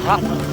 હા.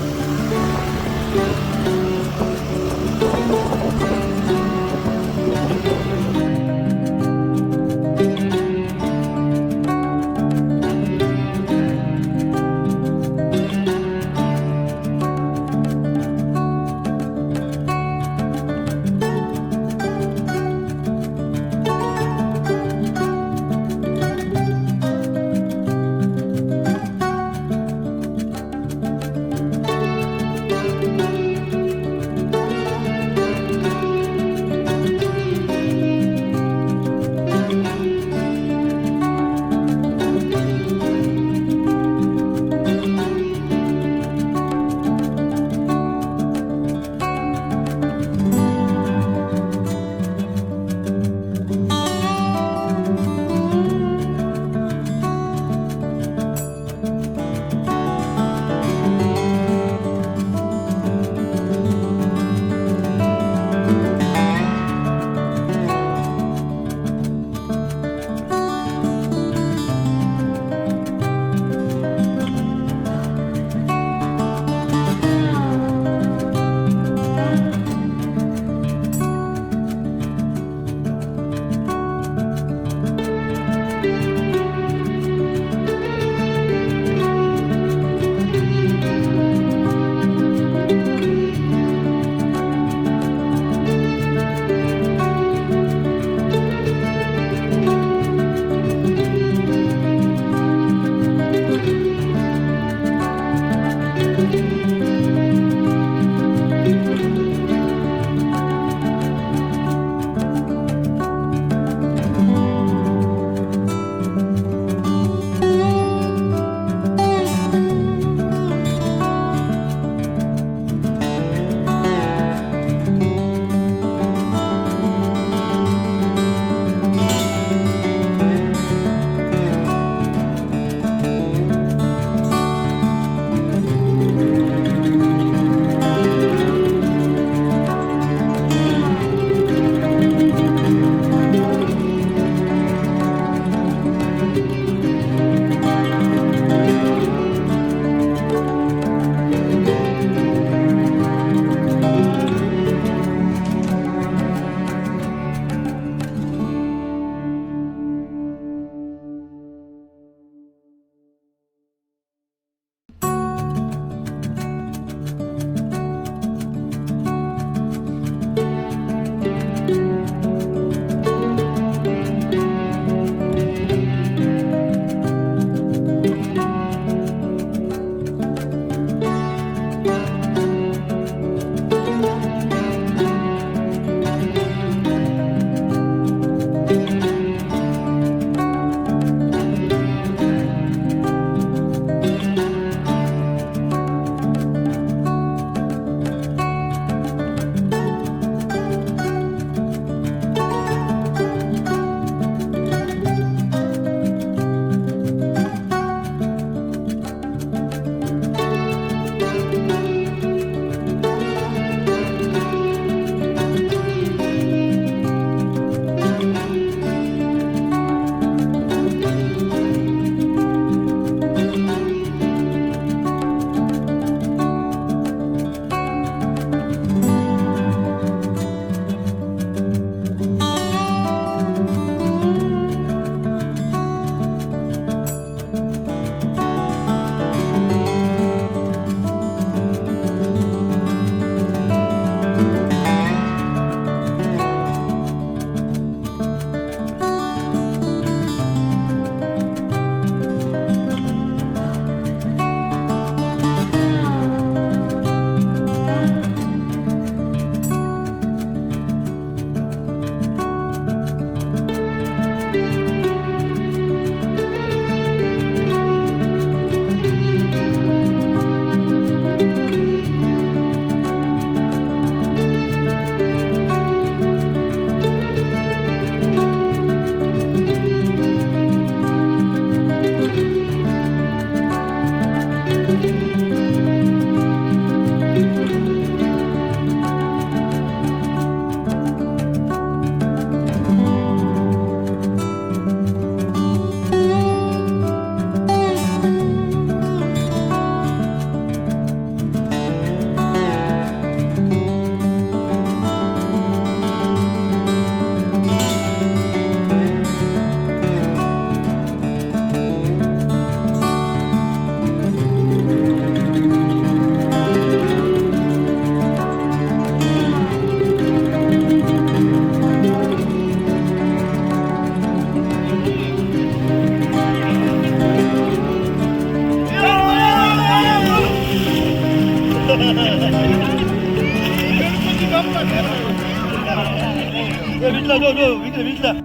વિટલા જો વિટલા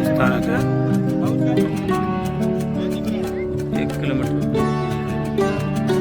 સ્થાનક 1 kilometre 2 kilometre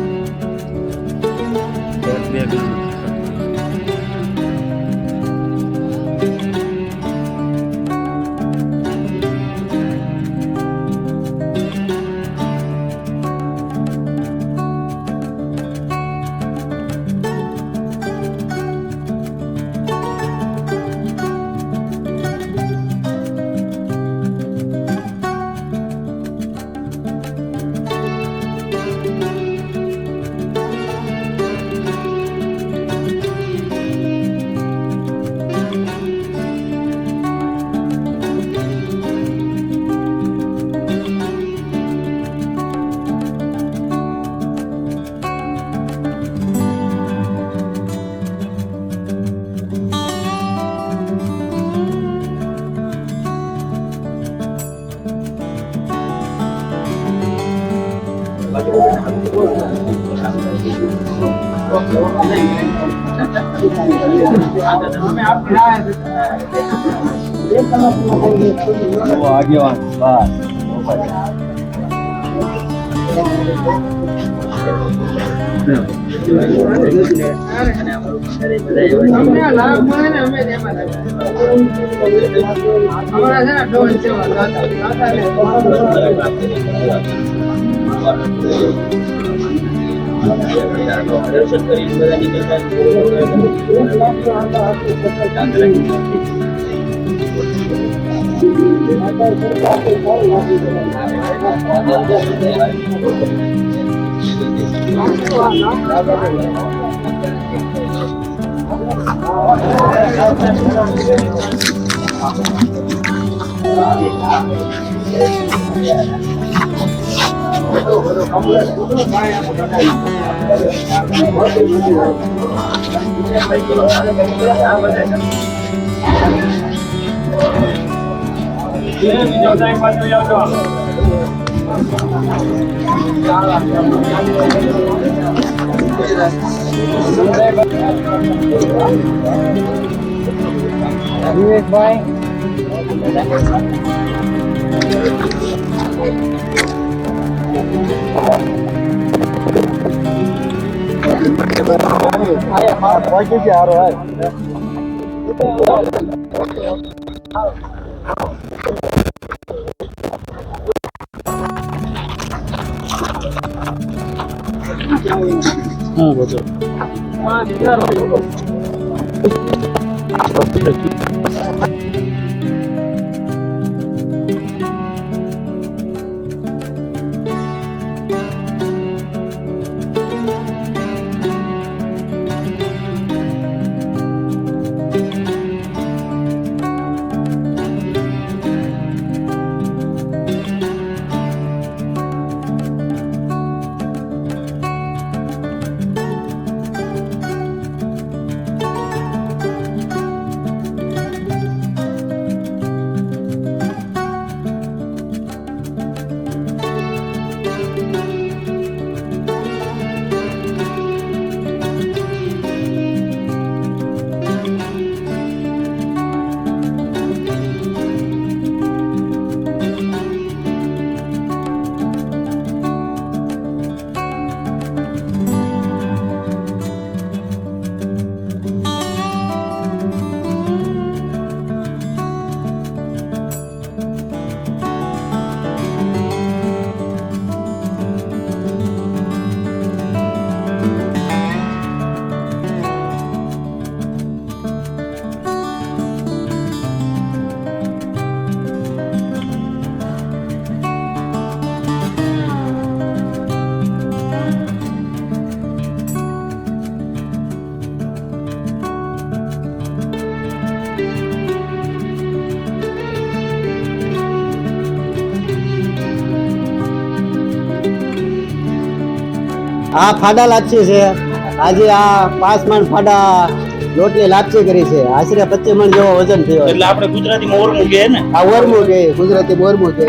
આગેવાન દર્શન કરી બધા નીકળતા ભાઈ આ ફાડા લાપસી છે. આજે આ 5 મણ ફાડા લોટની લાપસી કરી છે. આશરે 25 મણ જેવો વજન થયો. એટલે આપણે ગુજરાતીમાં ઓરમું કહે ને. આ ઓરમું કે ગુજરાતી ઓરમું કે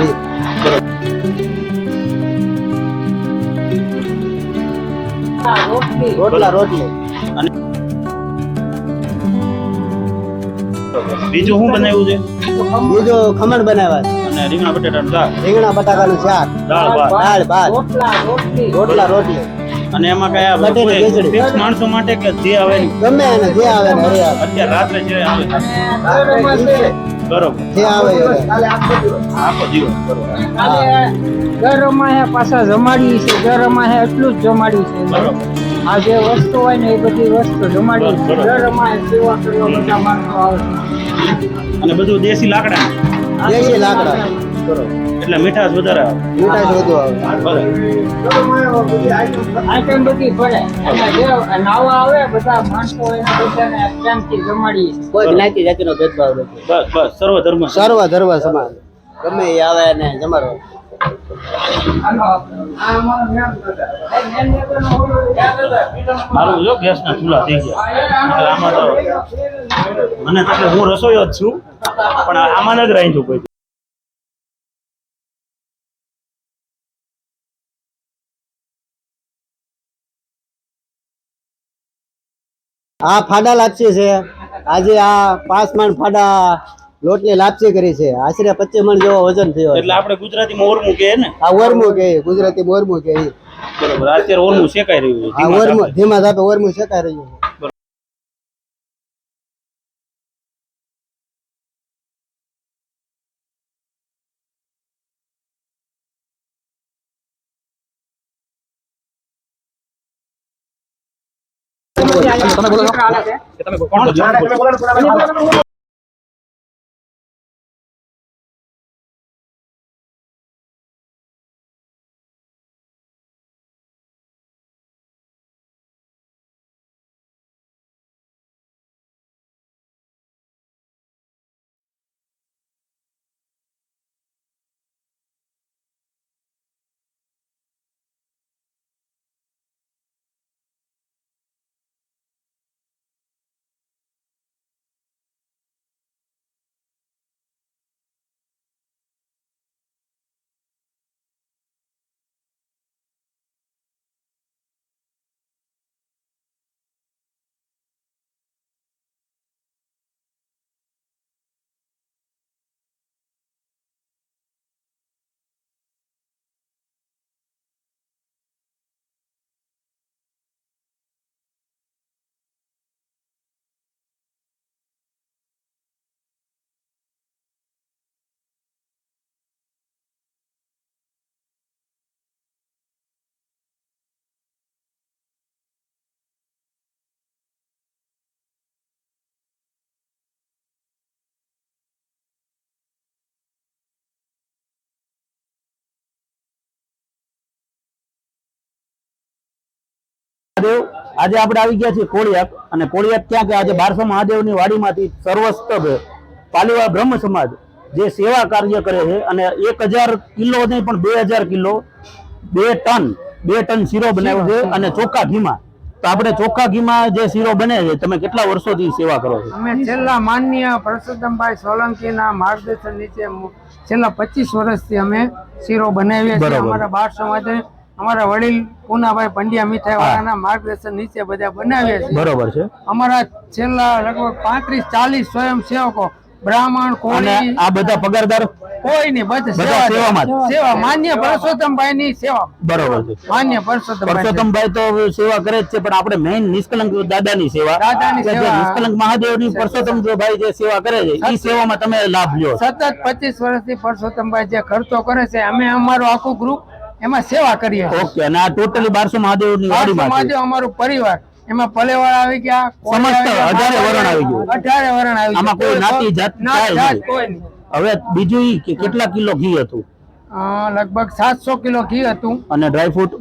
રોટલી. અને બીજું શું બનાવ્યું છે? બીજું ખમણ બનાવ્યા છે. અને રીંગણા બટાટાનું શાક, રીંગણા બટાકાનું શાક, દાળ ભાત, રોટલા રોટલી. અને એમાં કયા બટેટી ખીચડી. ફિક્સ માણસો માટે કે જે આવે ને? ગમે એને જે આવે ને હરિયાળ. અત્યારે રાત્રે જે આવે બરોબર, જે આવે એ. આખો દિવસ બરોબર. ગરમમાં હે પાછા જમાડી છે. ગરમમાં હે એટલું જ જમાડી છે. બરોબર. આ જે વસ્તુ હોય ને એ બધી વસ્તુ જમાડી છે. બરોબર. ગરમમાં હે સેવા કરવા બધા માણસો આવે. અને બધું દેશી લાકડા, દેશી લાકડા. એટલે મીઠાશ વધારે આવે. મીઠાઈ વધુ આવે. બરોબર. આઈટમ બધી પડે અને જે નાવા આવે બધા માણસો એને બધાને પ્રેમથી જમાડી છે. કોઈ જ્ઞાતિ જાતિનો ભેદભાવ નથી. બસ બસ સર્વ ધર્મ સર્વ ધર્મ સમાન. ગમે એ આવે ને જમાડો. મારું જો ગેસના ચૂલા થઈ ગયા. એટલે આમાં તો મને તો હું રસોઈયો જ છું, પણ આમાં જ રાંધ્યું કોઈ. આ ફાડા લાપસી છે. આજે આ 5 મણ ફાડા લોટની લાપસી કરી છે. આશરે 25 મણ જેવો વજન થયો. એટલે આપણે ગુજરાતીમાં ઓરમું કહે ને. આ ઓરમું કે ગુજરાતી ઓરમું કે બરોબર. અત્યારે ઓરમું શેકાઈ રહ્યું છે. આ ઓરમું ધીમા ધાપે ઓરમું શેકાઈ રહ્યું છે. આજે આપણે આવી ગયા છીએ કોળિયાક, અને કોળિયાક ક્યાં કે આજે 1200 મહાદેવની વાડીમાંથી સર્વસ્તભ પાલીવા બ્રહ્મ સમાજ જે સેવા કાર્ય કરે છે, અને 1000 કિલો નહીં પણ 2000 કિલો 2 ટન શીરો બનાવ્યો છે, અને ચોખ્ખા ઘીમાં. તો આપણે ચોખ્ખા ઘીમાં જે શીરો બને છે, તમે કેટલા વર્ષોથી સેવા કરો છો? અમે છેલ્લા માનનીય પરસોત્તમભાઈ સોલંકીના માર્ગદર્શન નીચે છેલ્લા 25 વર્ષથી અમે શીરો બનાવીએ છીએ. અમારા 12 સમાજે અમારા વડીલ પૂનાભાઈ પંડ્યા મીઠાઈ વાળાના માર્ગદર્શન નીચે બધા બનાવીએ છીએ. બરોબર છે. અમારા છેલ્લા લગભગ 35-40 સ્વયંસેવકો, બ્રાહ્મણ, કોળી, આ બધા પગારદાર કોઈ નહીં, બધા સેવામાં સેવા માન્ય પરસોત્તમભાઈ ની સેવા. બરોબર છે. માન્ય પરસોત્તમભાઈ તો સેવા કરે જ છે, પણ આપણે મેઇન નિષ્કલંક દાદાની સેવા, નિષ્કલંક મહાદેવની પરસોત્તમભાઈ જે સેવા કરે છે, એ સેવામાં તમે લાભ લ્યો. સતત 25 વર્ષથી પરસોત્તમભાઈ જે ખર્ચો કરે છે, અમે અમારું આખું ગ્રુપ એમાં સેવા કરીએ. ઓકે. અને આ ટોટલી 1200 મહાદેવની વાડીમાં અમારું પરિવાર એમાં પલેવાળ આવી ગયા, સમસ્ત 18 વરણ આવી ગયું. 18 વરણ આવી આમાં કોઈ નાતી જાત કોઈ નહીં. હવે બીજું ઈ કે કેટલા કિલો ઘી હતું? લગભગ 700 કિલો ઘી હતું. અને ડ્રાયફ્રૂટ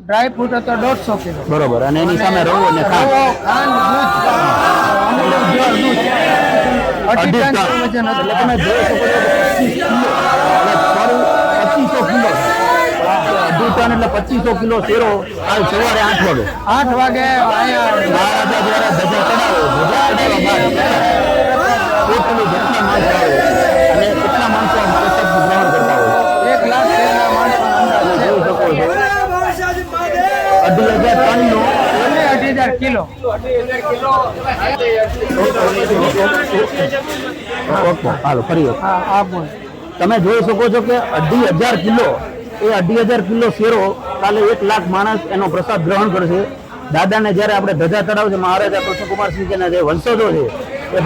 હતો 150 કિલો. બરોબર. અને એની સામે રવો અને ખાંડ, અઢી ટન વજન હતું. એટલે તમે જોઈ શકો છો કે 25 કિલો, એટલે 2500 કિલો થાય. 2.5 ટન એટલે 2500 કિલો શેરો કાલ સવારે 8 વાગે 8 વાગે અહીંયા મહારાજા દ્વારા ધજા ચડાવ્યા બાદ ટોટલી જેટલા માણસો આવે અને કેટલા માણસો આ પ્રસાદ ગ્રહણ કરતા હોય 1 લાખ જેટલા માણસોનો અંદાજ છે. જોઈ શકો છો 2,500 ટનનો 2,500 કિલો. ઓકે હાલો ફરી વખત. હા આ બોલ. તમે જોઈ શકો છો કે 2,500 કિલો એ 2,500 કિલો શેરો કાલે 1 લાખ માણસ એનો પ્રસાદ ગ્રહણ કરશે. દાદાને જ્યારે આપણે ધજા ચડાવશે મહારાજા કૃષ્ણકુમારસિંહના જે વંશજો છે એ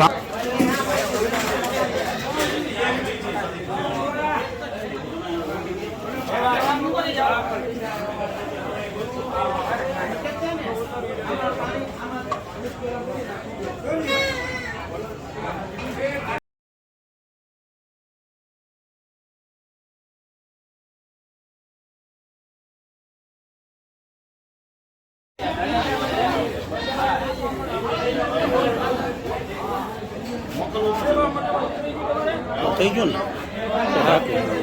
થઈ ગયું ને